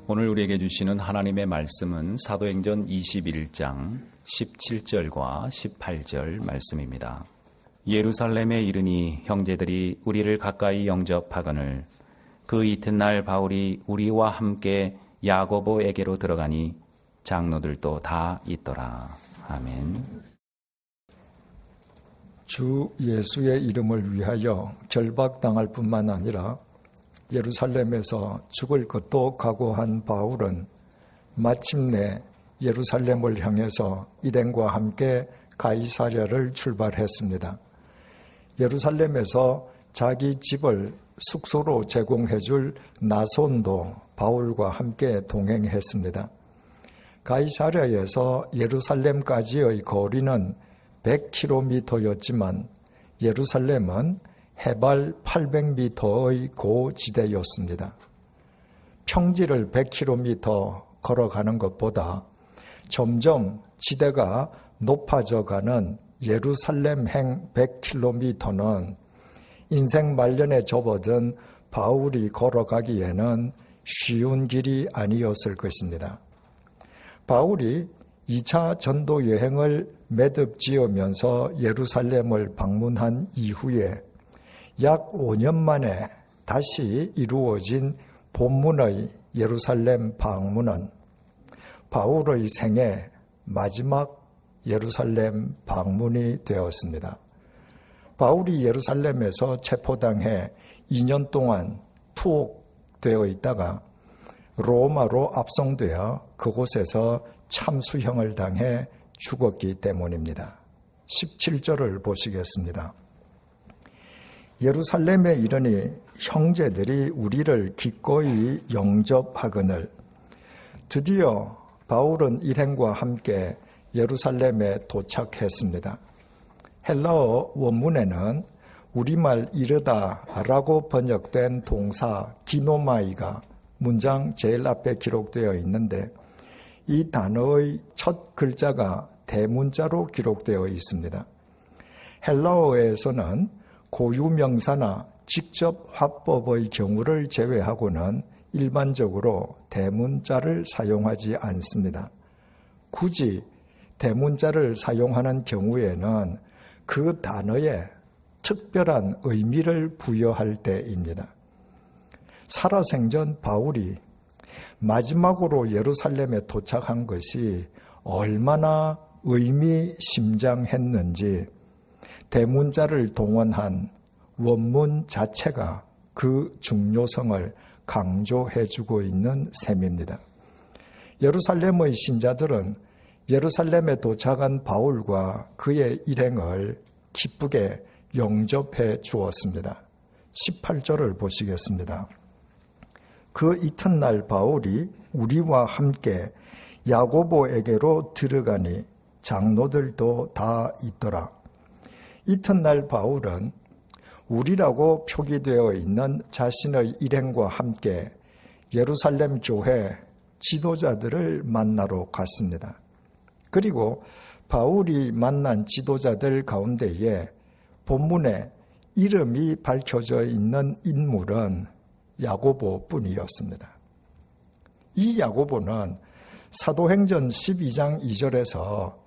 오늘 우리에게 주시는 하나님의 말씀은 사도행전 21장 17절과 18절 말씀입니다. 예루살렘에 이르니 형제들이 우리를 가까이 영접하거늘 그 이튿날 바울이 우리와 함께 야고보에게로 들어가니 장로들도 다 있더라. 아멘. 주 예수의 이름을 위하여 결박당할 뿐만 아니라 예루살렘에서 죽을 것도 각오한 바울은 마침내 예루살렘을 향해서 일행과 함께 가이사랴를 출발했습니다. 예루살렘에서 자기 집을 숙소로 제공해줄 나손도 바울과 함께 동행했습니다. 가이사랴에서 예루살렘까지의 거리는 100km였지만 예루살렘은 해발 800m의 고지대였습니다. 평지를 100km 걸어가는 것보다 점점 지대가 높아져가는 예루살렘행 100km는 인생 말년에 접어든 바울이 걸어가기에는 쉬운 길이 아니었을 것입니다. 바울이 2차 전도 여행을 매듭지으면서 예루살렘을 방문한 이후에 약 5년 만에 다시 이루어진 본문의 예루살렘 방문은 바울의 생애 마지막 예루살렘 방문이 되었습니다. 바울이 예루살렘에서 체포당해 2년 동안 투옥되어 있다가 로마로 압송되어 그곳에서 참수형을 당해 죽었기 때문입니다. 17절을 보시겠습니다. 예루살렘에 이르니 형제들이 우리를 기꺼이 영접하거늘. 드디어 바울은 일행과 함께 예루살렘에 도착했습니다. 헬라어 원문에는 우리말 이르다라고 번역된 동사 기노마이가 문장 제일 앞에 기록되어 있는데 이 단어의 첫 글자가 대문자로 기록되어 있습니다. 헬라어에서는 고유명사나 직접 화법의 경우를 제외하고는 일반적으로 대문자를 사용하지 않습니다. 굳이 대문자를 사용하는 경우에는 그 단어에 특별한 의미를 부여할 때입니다. 살아생전 바울이 마지막으로 예루살렘에 도착한 것이 얼마나 의미심장했는지 대문자를 동원한 원문 자체가 그 중요성을 강조해주고 있는 셈입니다. 예루살렘의 신자들은 예루살렘에 도착한 바울과 그의 일행을 기쁘게 영접해 주었습니다. 18절을 보시겠습니다. 그 이튿날 바울이 우리와 함께 야고보에게로 들어가니 장로들도 다 있더라. 이튿날 바울은 우리라고 표기되어 있는 자신의 일행과 함께 예루살렘 교회 지도자들을 만나러 갔습니다. 그리고 바울이 만난 지도자들 가운데에 본문에 이름이 밝혀져 있는 인물은 야고보 뿐이었습니다. 이 야고보는 사도행전 12장 2절에서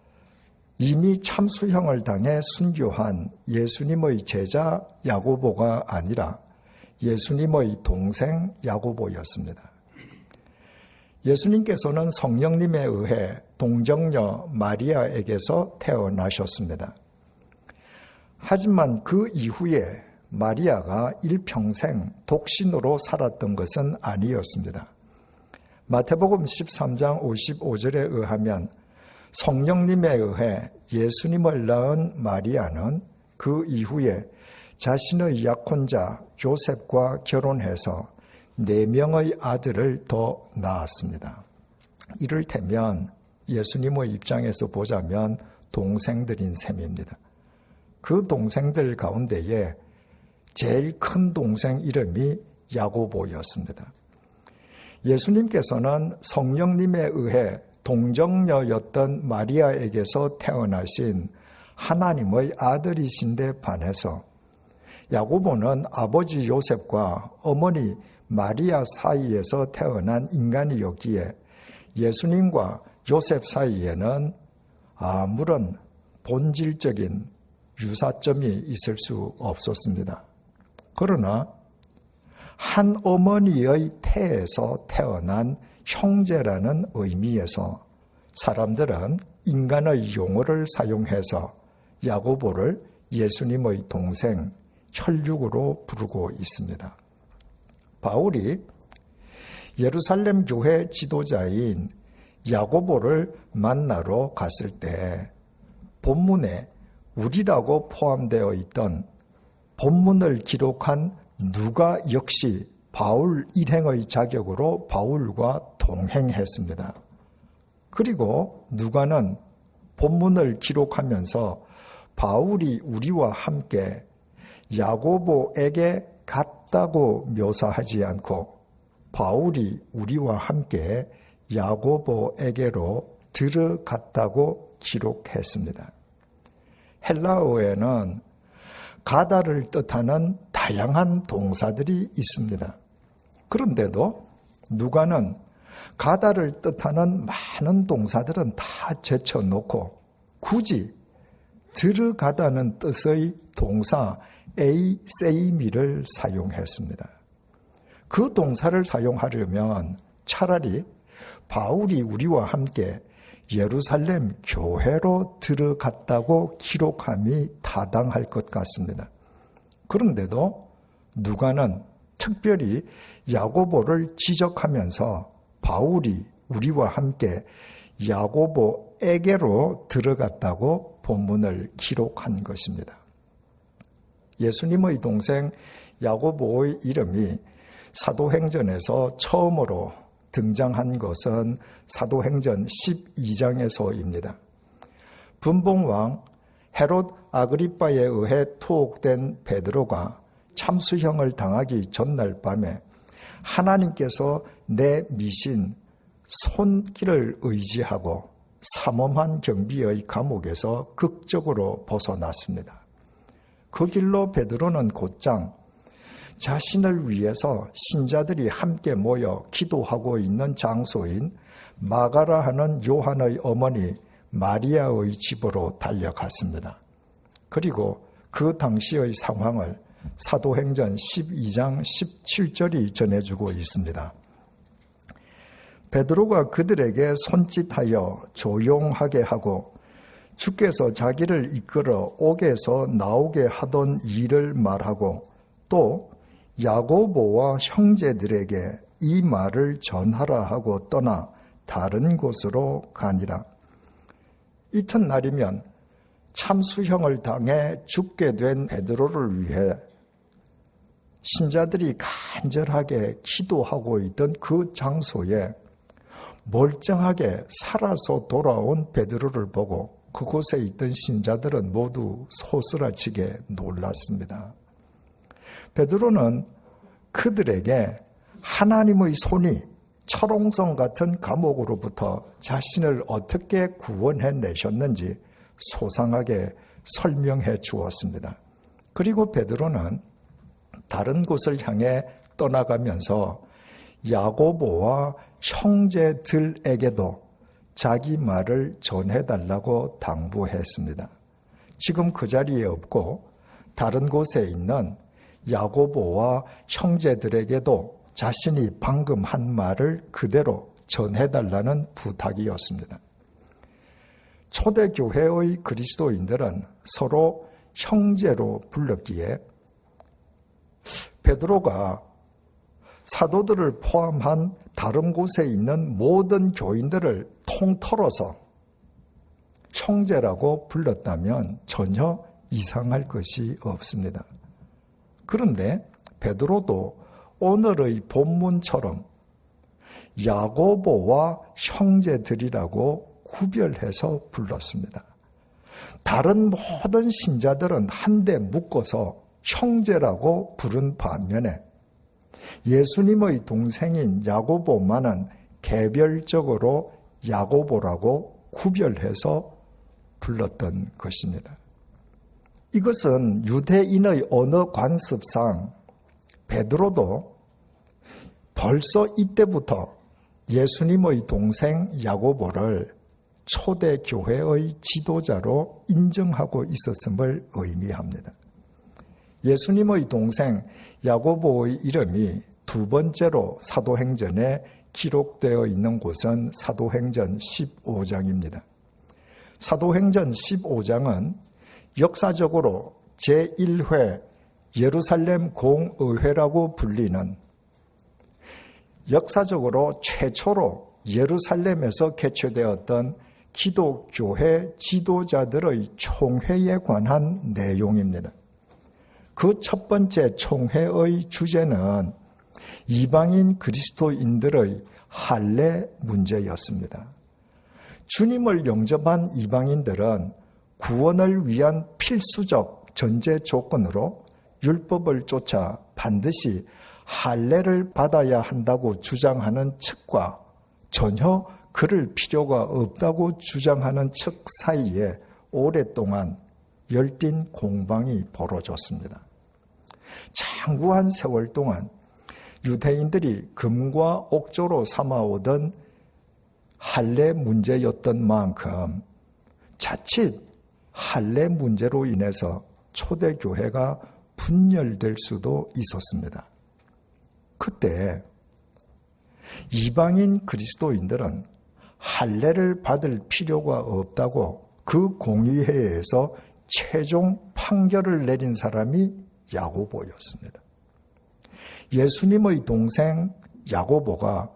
이미 참수형을 당해 순교한 예수님의 제자 야고보가 아니라 예수님의 동생 야고보였습니다. 예수님께서는 성령님에 의해 동정녀 마리아에게서 태어나셨습니다. 하지만 그 이후에 마리아가 일평생 독신으로 살았던 것은 아니었습니다. 마태복음 13장 55절에 의하면 성령님에 의해 예수님을 낳은 마리아는 그 이후에 자신의 약혼자 요셉과 결혼해서 4명의 아들을 더 낳았습니다. 이를테면 예수님의 입장에서 보자면 동생들인 셈입니다. 그 동생들 가운데에 제일 큰 동생 이름이 야고보였습니다. 예수님께서는 성령님에 의해 동정녀였던 마리아에게서 태어나신 하나님의 아들이신데 반해서 야고보는 아버지 요셉과 어머니 마리아 사이에서 태어난 인간이었기에 예수님과 요셉 사이에는 아무런 본질적인 유사점이 있을 수 없었습니다. 그러나 한 어머니의 태에서 태어난 형제라는 의미에서 사람들은 인간의 용어를 사용해서 야고보를 예수님의 동생, 혈육으로 부르고 있습니다. 바울이 예루살렘 교회 지도자인 야고보를 만나러 갔을 때 본문에 우리라고 포함되어 있던 본문을 기록한 누가 역시 바울 일행의 자격으로 바울과 동행했습니다. 그리고 누가는 본문을 기록하면서 바울이 우리와 함께 야고보에게 갔다고 묘사하지 않고 바울이 우리와 함께 야고보에게로 들어갔다고 기록했습니다. 헬라어에는 가다를 뜻하는 다양한 동사들이 있습니다. 그런데도 누가는 가다를 뜻하는 많은 동사들은 다 제쳐놓고 굳이 들어가다는 뜻의 동사 에이세이미를 사용했습니다. 그 동사를 사용하려면 차라리 바울이 우리와 함께 예루살렘 교회로 들어갔다고 기록함이 타당할 것 같습니다. 그런데도 누가는 특별히 야고보를 지적하면서 바울이 우리와 함께 야고보에게로 들어갔다고 본문을 기록한 것입니다. 예수님의 동생 야고보의 이름이 사도행전에서 처음으로 등장한 것은 사도행전 12장에서입니다. 분봉왕 헤롯 아그리빠에 의해 투옥된 베드로가 참수형을 당하기 전날 밤에 하나님께서 내 미신 손길을 의지하고 삼엄한 경비의 감옥에서 극적으로 벗어났습니다. 그 길로 베드로는 곧장 자신을 위해서 신자들이 함께 모여 기도하고 있는 장소인 마가라 하는 요한의 어머니 마리아의 집으로 달려갔습니다. 그리고 그 당시의 상황을 사도행전 12장 17절이 전해주고 있습니다. 베드로가 그들에게 손짓하여 조용하게 하고 주께서 자기를 이끌어 옥에서 나오게 하던 일을 말하고 또 야고보와 형제들에게 이 말을 전하라 하고 떠나 다른 곳으로 가니라. 이튿날이면 참수형을 당해 죽게 된 베드로를 위해 신자들이 간절하게 기도하고 있던 그 장소에 멀쩡하게 살아서 돌아온 베드로를 보고 그곳에 있던 신자들은 모두 소스라치게 놀랐습니다. 베드로는 그들에게 하나님의 손이 철옹성 같은 감옥으로부터 자신을 어떻게 구원해내셨는지 소상하게 설명해 주었습니다. 그리고 베드로는 다른 곳을 향해 떠나가면서 야고보와 형제들에게도 자기 말을 전해달라고 당부했습니다. 지금 그 자리에 없고 다른 곳에 있는 야고보와 형제들에게도 자신이 방금 한 말을 그대로 전해달라는 부탁이었습니다. 초대교회의 그리스도인들은 서로 형제로 불렀기에 베드로가 사도들을 포함한 다른 곳에 있는 모든 교인들을 통틀어서 형제라고 불렀다면 전혀 이상할 것이 없습니다. 그런데 베드로도 오늘의 본문처럼 야고보와 형제들이라고 구별해서 불렀습니다. 다른 모든 신자들은 한데 묶어서 형제라고 부른 반면에 예수님의 동생인 야고보만은 개별적으로 야고보라고 구별해서 불렀던 것입니다. 이것은 유대인의 언어 관습상 베드로도 벌써 이때부터 예수님의 동생 야고보를 초대교회의 지도자로 인정하고 있었음을 의미합니다. 예수님의 동생 야고보의 이름이 두 번째로 사도행전에 기록되어 있는 곳은 사도행전 15장입니다. 사도행전 15장은 역사적으로 제1회 예루살렘 공의회라고 불리는 역사적으로 최초로 예루살렘에서 개최되었던 기독교회 지도자들의 총회에 관한 내용입니다. 그 첫 번째 총회의 주제는 이방인 그리스도인들의 할례 문제였습니다. 주님을 영접한 이방인들은 구원을 위한 필수적 전제 조건으로 율법을 쫓아 반드시 할례를 받아야 한다고 주장하는 측과 전혀 그럴 필요가 없다고 주장하는 측 사이에 오랫동안 열띤 공방이 벌어졌습니다. 장구한 세월 동안 유대인들이 금과 옥조로 삼아오던 할례 문제였던 만큼 자칫 할례 문제로 인해서 초대교회가 분열될 수도 있었습니다. 그때 이방인 그리스도인들은 할례를 받을 필요가 없다고 그 공의회에서 최종 판결을 내린 사람이 야고보였습니다. 예수님의 동생 야고보가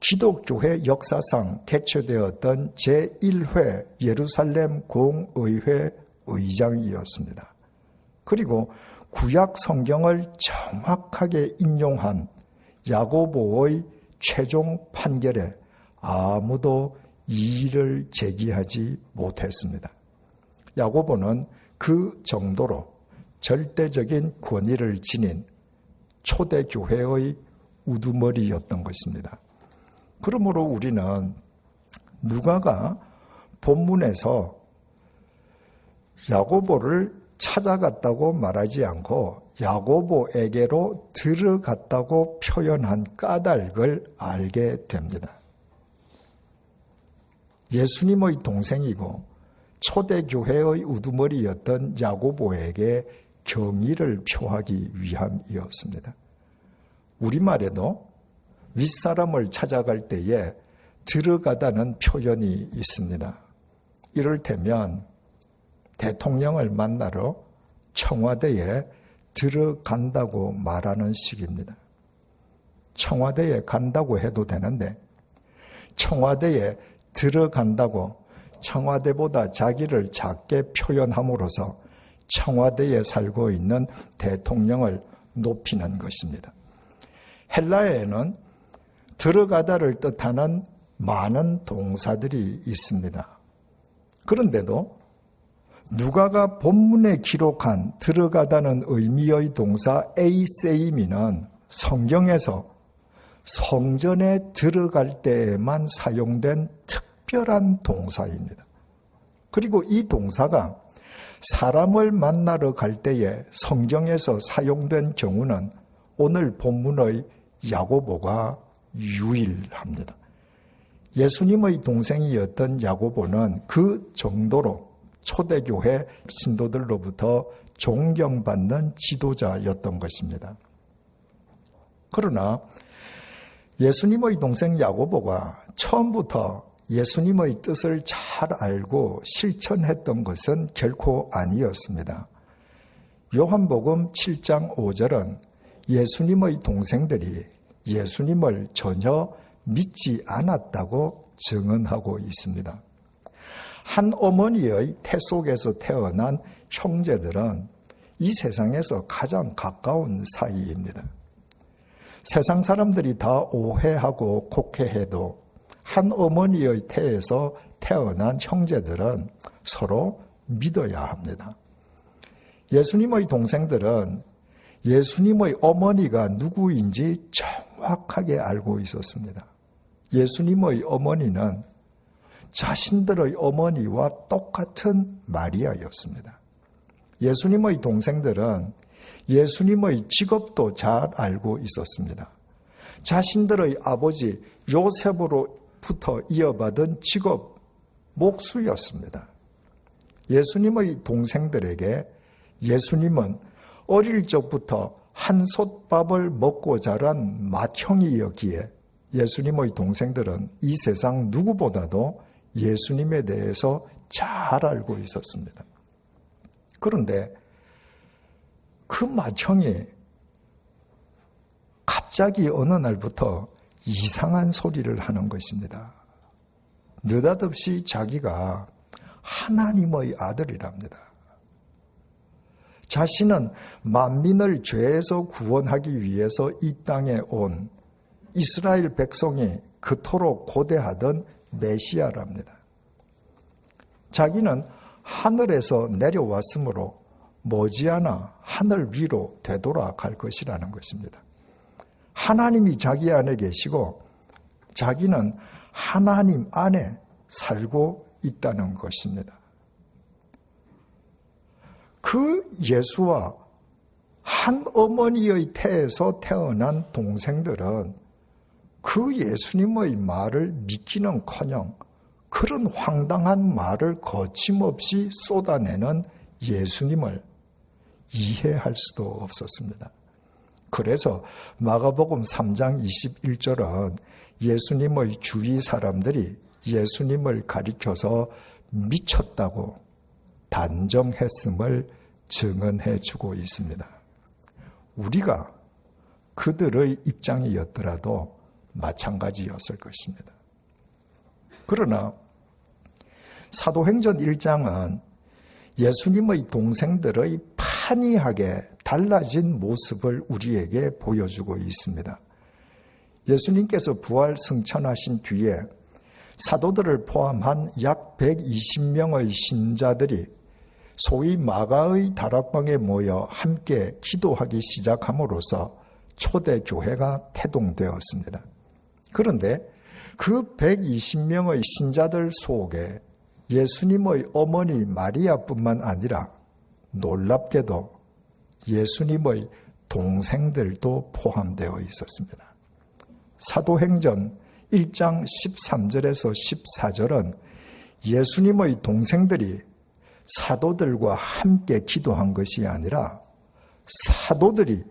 기독교회 역사상 개최되었던 제1회 예루살렘 공의회 의장이었습니다. 그리고 구약 성경을 정확하게 인용한 야고보의 최종 판결에 아무도 이의를 제기하지 못했습니다. 야고보는 그 정도로 절대적인 권위를 지닌 초대교회의 우두머리였던 것입니다. 그러므로 우리는 누가가 본문에서 야고보를 찾아갔다고 말하지 않고 야고보에게로 들어갔다고 표현한 까닭을 알게 됩니다. 예수님의 동생이고 초대교회의 우두머리였던 야고보에게 경의를 표하기 위함이었습니다. 우리말에도 윗사람을 찾아갈 때에 들어가다는 표현이 있습니다. 이를테면 대통령을 만나러 청와대에 들어간다고 말하는 식입니다. 청와대에 간다고 해도 되는데 청와대에 들어간다고 청와대보다 자기를 작게 표현함으로써 청와대에 살고 있는 대통령을 높이는 것입니다. 헬라어에는 들어가다를 뜻하는 많은 동사들이 있습니다. 그런데도 누가가 본문에 기록한 들어가다는 의미의 동사 에이세이미는 성경에서 성전에 들어갈 때에만 사용된 특별한 동사입니다. 그리고 이 동사가 사람을 만나러 갈 때에 성경에서 사용된 경우는 오늘 본문의 야고보가 유일합니다. 예수님의 동생이었던 야고보는 그 정도로 초대교회 신도들로부터 존경받는 지도자였던 것입니다. 그러나 예수님의 동생 야고보가 처음부터 예수님의 뜻을 잘 알고 실천했던 것은 결코 아니었습니다. 요한복음 7장 5절은 예수님의 동생들이 예수님을 전혀 믿지 않았다고 증언하고 있습니다. 한 어머니의 태 속에서 태어난 형제들은 이 세상에서 가장 가까운 사이입니다. 세상 사람들이 다 오해하고 곡해해도 한 어머니의 태에서 태어난 형제들은 서로 믿어야 합니다. 예수님의 동생들은 예수님의 어머니가 누구인지 정확하게 알고 있었습니다. 예수님의 어머니는 자신들의 어머니와 똑같은 마리아였습니다. 예수님의 동생들은 예수님의 직업도 잘 알고 있었습니다. 자신들의 아버지 요셉으로부터 이어받은 직업, 목수였습니다. 예수님의 동생들에게 예수님은 어릴 적부터 한솥밥을 먹고 자란 맏형이었기에 예수님의 동생들은 이 세상 누구보다도 예수님에 대해서 잘 알고 있었습니다. 그런데 그 맏형이 갑자기 어느 날부터 이상한 소리를 하는 것입니다. 느닷없이 자기가 하나님의 아들이랍니다. 자신은 만민을 죄에서 구원하기 위해서 이 땅에 온 이스라엘 백성이 그토록 고대하던 메시아랍니다. 자기는 하늘에서 내려왔으므로 머지않아 하늘 위로 되돌아갈 것이라는 것입니다. 하나님이 자기 안에 계시고 자기는 하나님 안에 살고 있다는 것입니다. 그 예수와 한 어머니의 태에서 태어난 동생들은 그 예수님의 말을 믿기는커녕 그런 황당한 말을 거침없이 쏟아내는 예수님을 이해할 수도 없었습니다. 그래서 마가복음 3장 21절은 예수님의 주위 사람들이 예수님을 가리켜서 미쳤다고 단정했음을 증언해 주고 있습니다. 우리가 그들의 입장이었더라도 마찬가지였을 것입니다. 그러나 사도행전 1장은 예수님의 동생들의 판이하게 달라진 모습을 우리에게 보여주고 있습니다. 예수님께서 부활 승천하신 뒤에 사도들을 포함한 약 120명의 신자들이 소위 마가의 다락방에 모여 함께 기도하기 시작함으로써 초대교회가 태동되었습니다. 그런데 그 120명의 신자들 속에 예수님의 어머니 마리아뿐만 아니라 놀랍게도 예수님의 동생들도 포함되어 있었습니다. 사도행전 1장 13절에서 14절은 예수님의 동생들이 사도들과 함께 기도한 것이 아니라 사도들이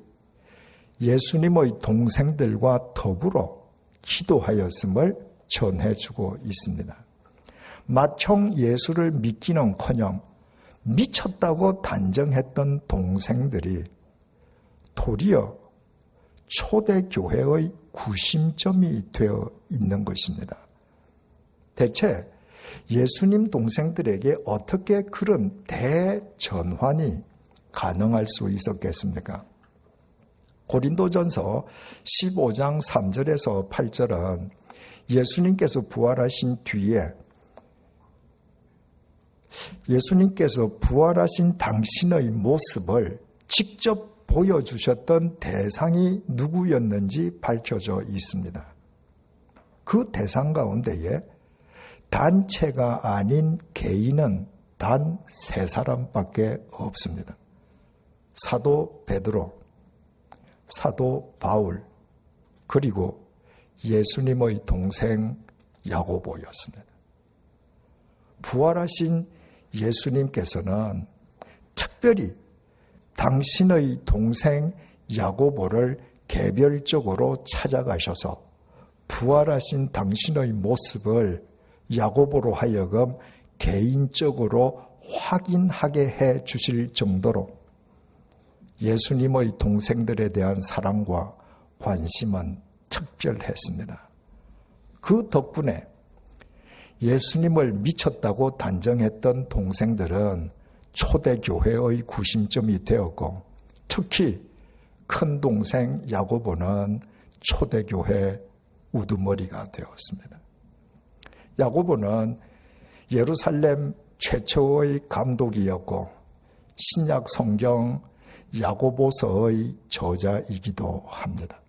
예수님의 동생들과 더불어 기도하였음을 전해주고 있습니다. 맏형 예수를 믿기는커녕 미쳤다고 단정했던 동생들이 도리어 초대교회의 구심점이 되어 있는 것입니다. 대체 예수님 동생들에게 어떻게 그런 대전환이 가능할 수 있었겠습니까? 고린도전서 15장 3절에서 8절은 예수님께서 부활하신 뒤에 예수님께서 부활하신 당신의 모습을 직접 보여주셨던 대상이 누구였는지 밝혀져 있습니다. 그 대상 가운데에 단체가 아닌 개인은 단 3사람밖에 없습니다. 사도 베드로, 사도 바울, 그리고 예수님의 동생 야고보였습니다. 부활하신 예수님께서는 특별히 당신의 동생 야고보를 개별적으로 찾아가셔서 부활하신 당신의 모습을 야고보로 하여금 개인적으로 확인하게 해 주실 정도로 예수님의 동생들에 대한 사랑과 관심은 특별했습니다. 그 덕분에 예수님을 미쳤다고 단정했던 동생들은 초대교회의 구심점이 되었고 특히 큰 동생 야고보는 초대교회 우두머리가 되었습니다. 야고보는 예루살렘 최초의 감독이었고 신약 성경 야고보서의 저자이기도 합니다.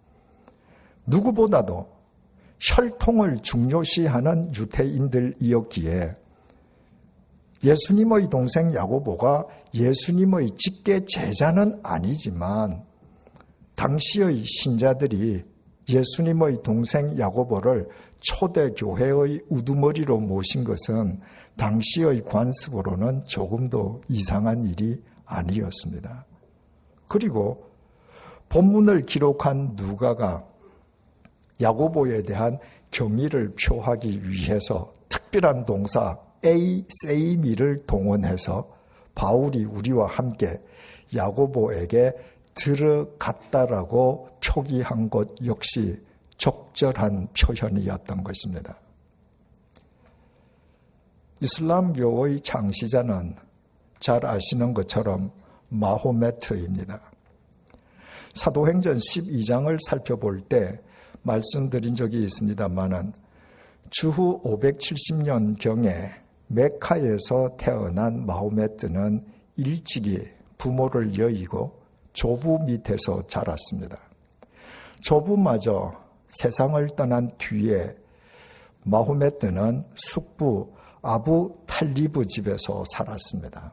누구보다도 혈통을 중요시하는 유대인들이었기에 예수님의 동생 야고보가 예수님의 직계 제자는 아니지만 당시의 신자들이 예수님의 동생 야고보를 초대교회의 우두머리로 모신 것은 당시의 관습으로는 조금도 이상한 일이 아니었습니다. 그리고 본문을 기록한 누가가 야고보에 대한 경의를 표하기 위해서 특별한 동사 에이세이미를 동원해서 바울이 우리와 함께 야고보에게 들어갔다라고 표기한 것 역시 적절한 표현이었던 것입니다. 이슬람교의 창시자는 잘 아시는 것처럼 마호메트입니다. 사도행전 12장을 살펴볼 때 말씀드린 적이 있습니다마는 주후 570년경에 메카에서 태어난 마호메트는 일찍이 부모를 여의고 조부 밑에서 자랐습니다. 조부마저 세상을 떠난 뒤에 마호메트는 숙부 아부 탈리브 집에서 살았습니다.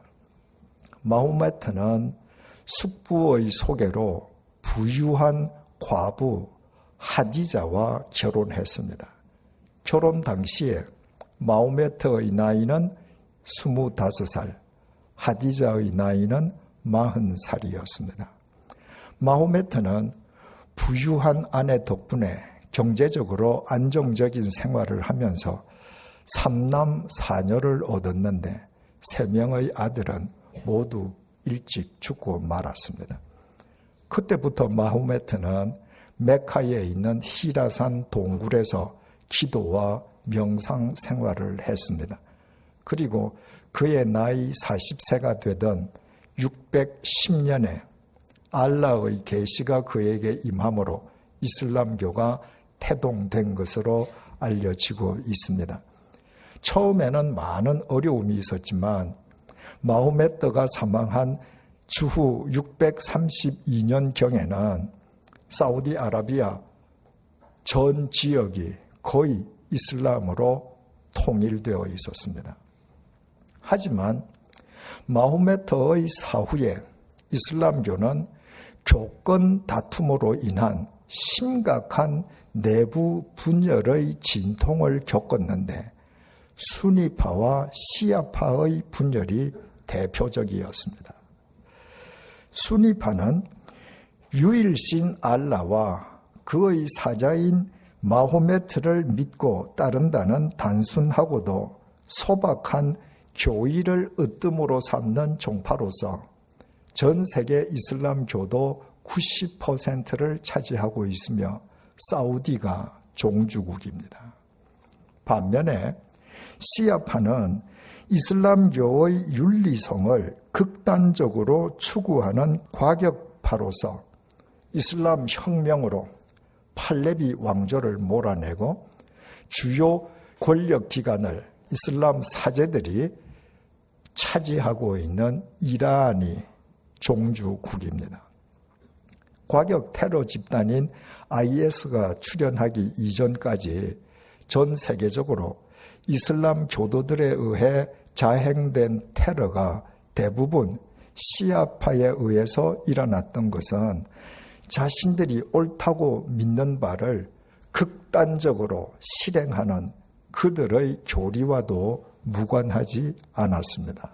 마호메트는 숙부의 소개로 부유한 과부 하디자와 결혼했습니다. 결혼 당시에 마호메트의 나이는 25살, 하디자의 나이는 40살이었습니다. 마호메트는 부유한 아내 덕분에 경제적으로 안정적인 생활을 하면서 3남 4녀를 얻었는데 3명의 아들은 모두 일찍 죽고 말았습니다. 그때부터 마호메트는 메카에 있는 히라산 동굴에서 기도와 명상 생활을 했습니다. 그리고 그의 나이 40세가 되던 610년에 알라의 계시가 그에게 임함으로 이슬람교가 태동된 것으로 알려지고 있습니다. 처음에는 많은 어려움이 있었지만 마호메트가 사망한 주후 632년경에는 사우디아라비아 전 지역이 거의 이슬람으로 통일되어 있었습니다. 하지만 마호메트의 사후에 이슬람교는 교권 다툼으로 인한 심각한 내부 분열의 진통을 겪었는데 수니파와 시아파의 분열이 대표적이었습니다. 수니파는 유일신 알라와 그의 사자인 마호메트를 믿고 따른다는 단순하고도 소박한 교의를 으뜸으로 삼는 종파로서 전 세계 이슬람교도 90%를 차지하고 있으며 사우디가 종주국입니다. 반면에 시아파는 이슬람교의 윤리성을 극단적으로 추구하는 과격파로서 이슬람 혁명으로 팔레비 왕조를 몰아내고 주요 권력기관을 이슬람 사제들이 차지하고 있는 이란이 종주국입니다. 과격 테러 집단인 IS가 출현하기 이전까지 전 세계적으로 이슬람 교도들에 의해 자행된 테러가 대부분 시아파에 의해서 일어났던 것은 자신들이 옳다고 믿는 바를 극단적으로 실행하는 그들의 교리와도 무관하지 않았습니다.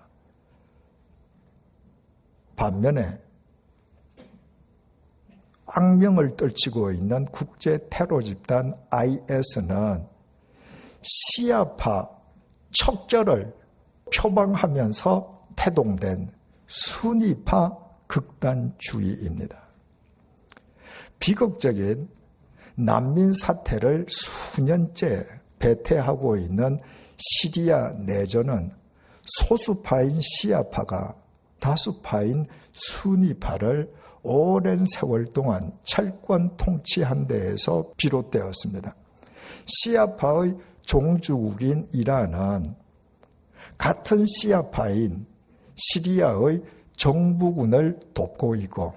반면에 악명을 떨치고 있는 국제 테러 집단 IS는 시아파 척결을 표방하면서 태동된 수니파 극단주의입니다. 비극적인 난민 사태를 수년째 배태하고 있는 시리아 내전은 소수파인 시아파가 다수파인 수니파를 오랜 세월 동안 철권 통치한 데에서 비롯되었습니다. 시아파의 종주국인 이란은 같은 시아파인 시리아의 정부군을 돕고 있고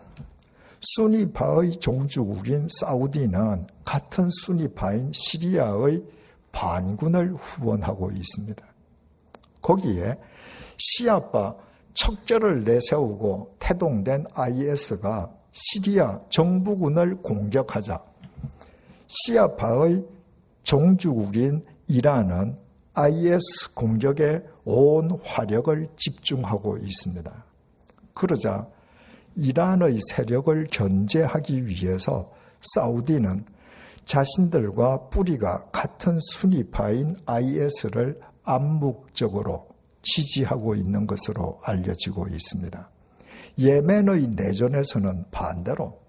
수니파의 종주국인 사우디는 같은 수니파인 시리아의 반군을 후원하고 있습니다. 거기에 시아파 척결을 내세우고 태동된 IS가 시리아 정부군을 공격하자 시아파의 종주국인 이란은 IS 공격에 온 화력을 집중하고 있습니다. 그러자 이란의 세력을 견제하기 위해서 사우디는 자신들과 뿌리가 같은 순위파인 IS를 암묵적으로 지지하고 있는 것으로 알려지고 있습니다. 예멘의 내전에서는 반대로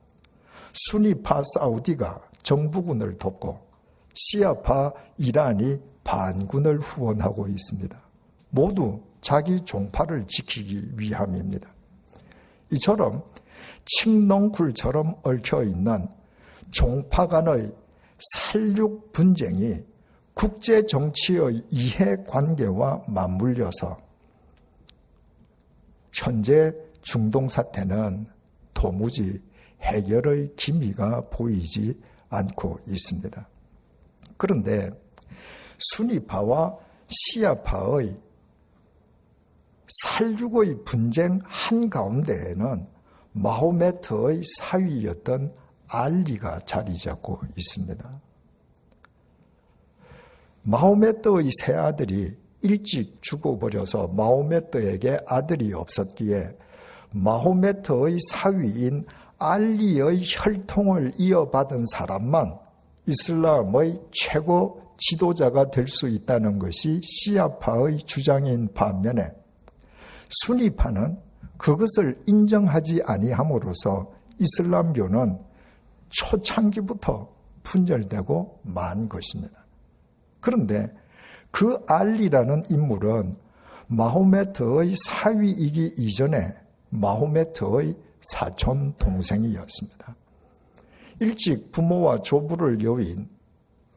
순위파 사우디가 정부군을 돕고 시아파 이란이 반군을 후원하고 있습니다. 모두 자기 종파를 지키기 위함입니다. 이처럼 칡넝쿨처럼 얽혀있는 종파 간의 살육 분쟁이 국제 정치의 이해관계와 맞물려서 현재 중동 사태는 도무지 해결의 기미가 보이지 않고 있습니다. 그런데 순위파와 시아파의 살육의 분쟁 한가운데에는 마호메트의 사위였던 알리가 자리 잡고 있습니다. 마호메트의 세 아들이 일찍 죽어버려서 마호메트에게 아들이 없었기에 마호메트의 사위인 알리의 혈통을 이어받은 사람만 이슬람의 최고 지도자가 될 수 있다는 것이 시아파의 주장인 반면에 순위파는 그것을 인정하지 아니함으로써 이슬람교는 초창기부터 분열되고 만 것입니다. 그런데 그 알리라는 인물은 마호메트의 사위이기 이전에 마호메트의 사촌 동생이었습니다. 일찍 부모와 조부를 여윈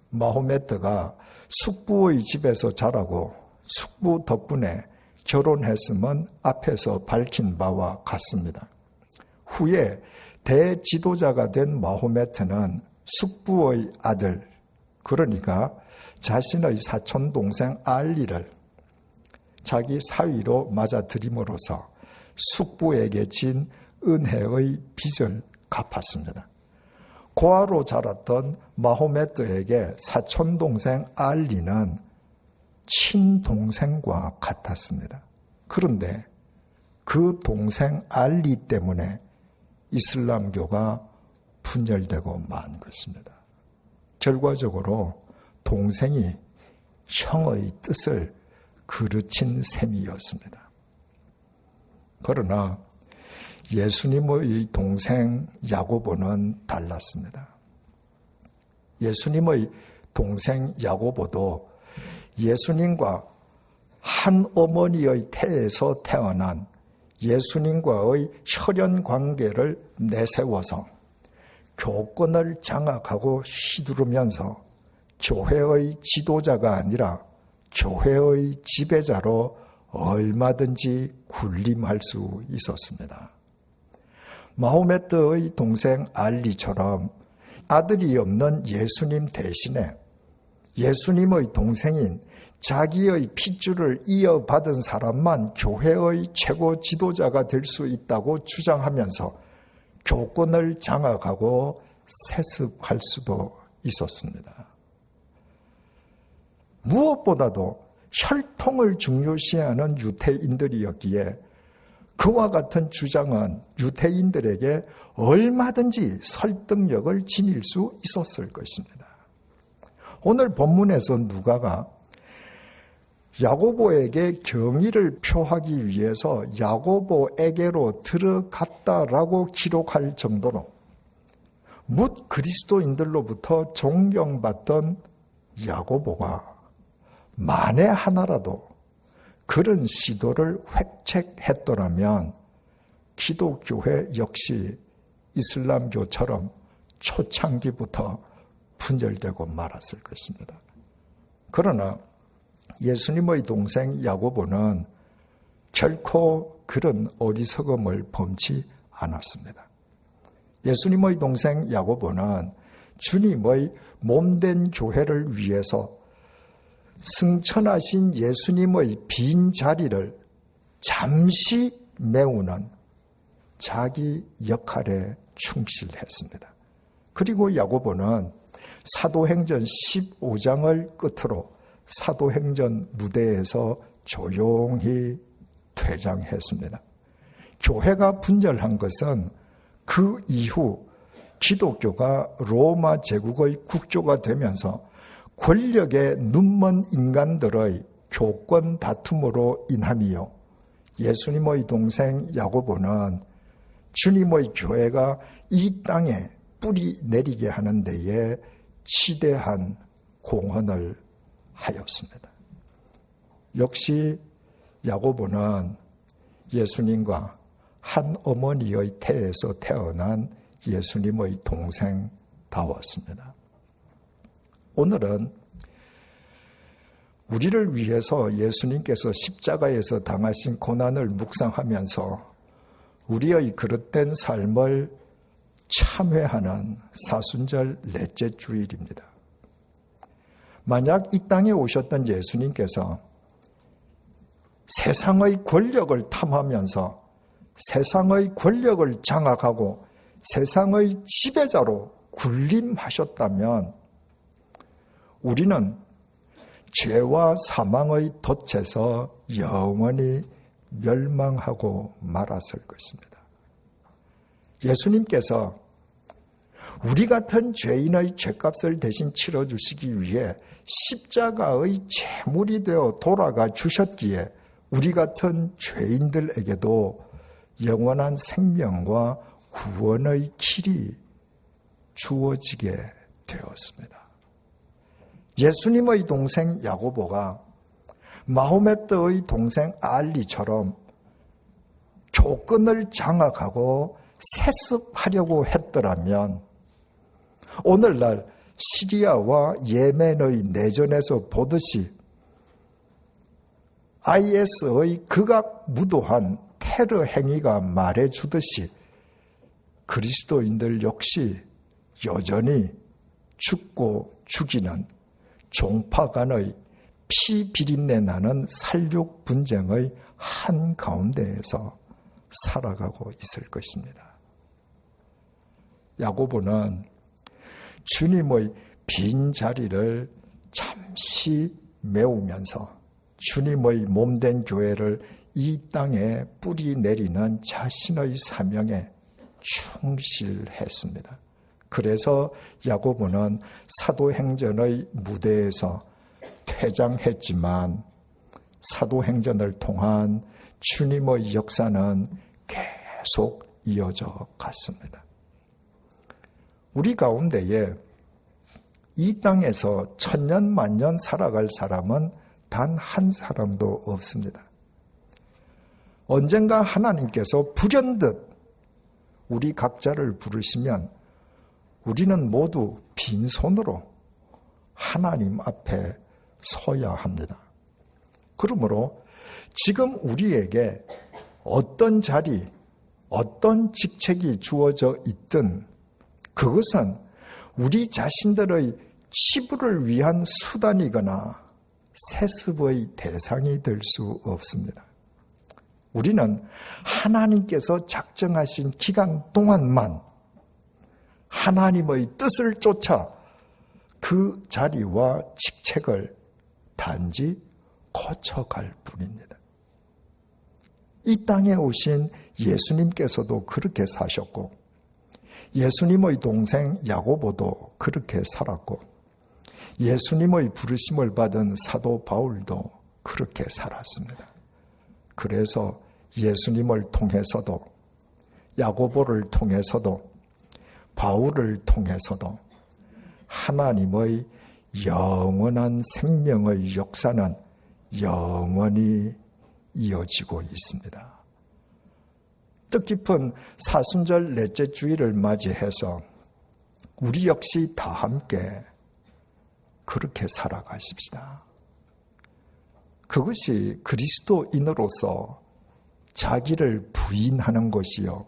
마호메트가 숙부의 집에서 자라고 숙부 덕분에 결혼했음은 앞에서 밝힌 바와 같습니다. 후에 대지도자가 된 마호메트는 숙부의 아들, 그러니까 자신의 사촌 동생 알리를 자기 사위로 맞아들임으로써 숙부에게 진 은혜의 빚을 갚았습니다. 고아로 자랐던 마호메트에게 사촌 동생 알리는 친동생과 같았습니다. 그런데 그 동생 알리 때문에 이슬람교가 분열되고 만 것입니다. 결과적으로 동생이 형의 뜻을 그르친 셈이었습니다. 그러나 예수님의 동생 야고보는 달랐습니다. 예수님의 동생 야고보도 예수님과 한 어머니의 태에서 태어난 예수님과의 혈연 관계를 내세워서 교권을 장악하고 휘두르면서 교회의 지도자가 아니라 교회의 지배자로 얼마든지 군림할 수 있었습니다. 마호메트의 동생 알리처럼 아들이 없는 예수님 대신에 예수님의 동생인 자기의 핏줄을 이어받은 사람만 교회의 최고 지도자가 될 수 있다고 주장하면서 교권을 장악하고 세습할 수도 있었습니다. 무엇보다도 혈통을 중요시하는 유대인들이었기에 그와 같은 주장은 유대인들에게 얼마든지 설득력을 지닐 수 있었을 것입니다. 오늘 본문에서 누가가 야고보에게 경의를 표하기 위해서 야고보에게로 들어갔다라고 기록할 정도로 뭇 그리스도인들로부터 존경받던 야고보가 만에 하나라도 그런 시도를 획책했더라면 기독교회 역시 이슬람교처럼 초창기부터 분열되고 말았을 것입니다. 그러나 예수님의 동생 야고보는 결코 그런 어리석음을 범치 않았습니다. 예수님의 동생 야고보는 주님의 몸된 교회를 위해서 승천하신 예수님의 빈 자리를 잠시 메우는 자기 역할에 충실했습니다. 그리고 야고보는 사도행전 15장을 끝으로 사도행전 무대에서 조용히 퇴장했습니다. 교회가 분열한 것은 그 이후 기독교가 로마 제국의 국교가 되면서 권력에 눈먼 인간들의 교권 다툼으로 인함이요. 예수님의 동생 야고보는 주님의 교회가 이 땅에 뿌리 내리게 하는 데에 지대한 공헌을 하였습니다. 역시 야고보는 예수님과 한 어머니의 태에서 태어난 예수님의 동생다웠습니다. 오늘은 우리를 위해서 예수님께서 십자가에서 당하신 고난을 묵상하면서 우리의 그릇된 삶을 참회하는 사순절 넷째 주일입니다. 만약 이 땅에 오셨던 예수님께서 세상의 권력을 탐하면서 세상의 권력을 장악하고 세상의 지배자로 군림하셨다면 우리는 죄와 사망의 덫에서 영원히 멸망하고 말았을 것입니다. 예수님께서 우리 같은 죄인의 죄값을 대신 치러주시기 위해 십자가의 제물이 되어 돌아가 주셨기에 우리 같은 죄인들에게도 영원한 생명과 구원의 길이 주어지게 되었습니다. 예수님의 동생 야고보가 마호메트의 동생 알리처럼 교권을 장악하고 세습하려고 했더라면 오늘날 시리아와 예멘의 내전에서 보듯이 IS의 극악무도한 테러 행위가 말해주듯이 그리스도인들 역시 여전히 죽고 죽이는 종파 간의 피 비린내 나는 살육 분쟁의 한가운데에서 살아가고 있을 것입니다. 야고보는 주님의 빈자리를 잠시 메우면서 주님의 몸된 교회를 이 땅에 뿌리 내리는 자신의 사명에 충실했습니다. 그래서 야고보는 사도행전의 무대에서 퇴장했지만 사도행전을 통한 주님의 역사는 계속 이어져 갔습니다. 우리 가운데에 이 땅에서 천년 만년 살아갈 사람은 단 한 사람도 없습니다. 언젠가 하나님께서 불현듯 우리 각자를 부르시면 우리는 모두 빈손으로 하나님 앞에 서야 합니다. 그러므로 지금 우리에게 어떤 자리, 어떤 직책이 주어져 있든 그것은 우리 자신들의 치부를 위한 수단이거나 세습의 대상이 될 수 없습니다. 우리는 하나님께서 작정하신 기간 동안만 하나님의 뜻을 쫓아 그 자리와 직책을 단지 거쳐갈 뿐입니다. 이 땅에 오신 예수님께서도 그렇게 사셨고 예수님의 동생 야고보도 그렇게 살았고 예수님의 부르심을 받은 사도 바울도 그렇게 살았습니다. 그래서 예수님을 통해서도 야고보를 통해서도 바울을 통해서도 하나님의 영원한 생명의 역사는 영원히 이어지고 있습니다. 뜻깊은 사순절 넷째 주일을 맞이해서 우리 역시 다 함께 그렇게 살아가십시다. 그것이 그리스도인으로서 자기를 부인하는 것이요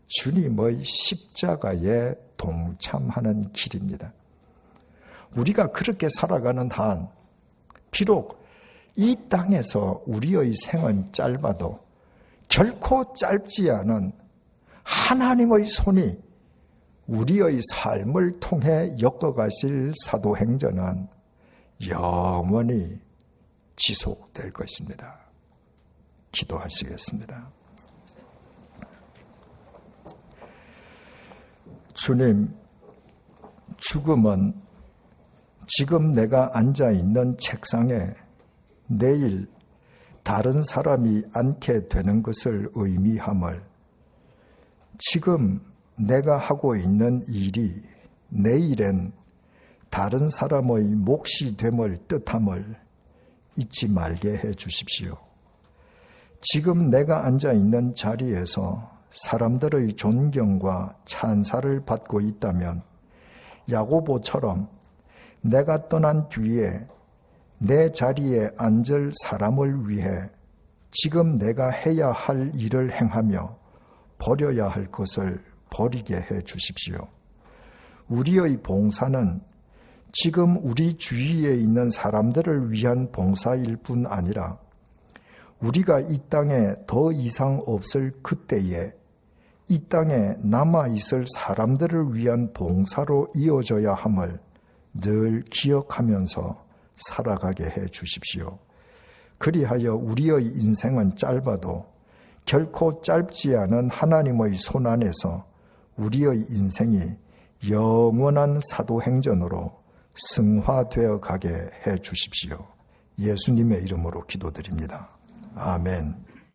주님의 십자가에 동참하는 길입니다. 우리가 그렇게 살아가는 한 비록 이 땅에서 우리의 생은 짧아도 결코 짧지 않은 하나님의 손이 우리의 삶을 통해 엮어가실 사도행전은 영원히 지속될 것입니다. 기도하시겠습니다. 주님, 죽음은 지금 내가 앉아있는 책상에 내일 다른 사람이 앉게 되는 것을 의미함을, 지금 내가 하고 있는 일이 내일엔 다른 사람의 몫이 됨을 뜻함을 잊지 말게 해 주십시오. 지금 내가 앉아있는 자리에서 사람들의 존경과 찬사를 받고 있다면 야고보처럼 내가 떠난 뒤에 내 자리에 앉을 사람을 위해 지금 내가 해야 할 일을 행하며 버려야 할 것을 버리게 해 주십시오. 우리의 봉사는 지금 우리 주위에 있는 사람들을 위한 봉사일 뿐 아니라 우리가 이 땅에 더 이상 없을 그때에 이 땅에 남아있을 사람들을 위한 봉사로 이어져야 함을 늘 기억하면서 살아가게 해 주십시오. 그리하여 우리의 인생은 짧아도 결코 짧지 않은 하나님의 손안에서 우리의 인생이 영원한 사도행전으로 승화되어 가게 해 주십시오. 예수님의 이름으로 기도드립니다. 아멘.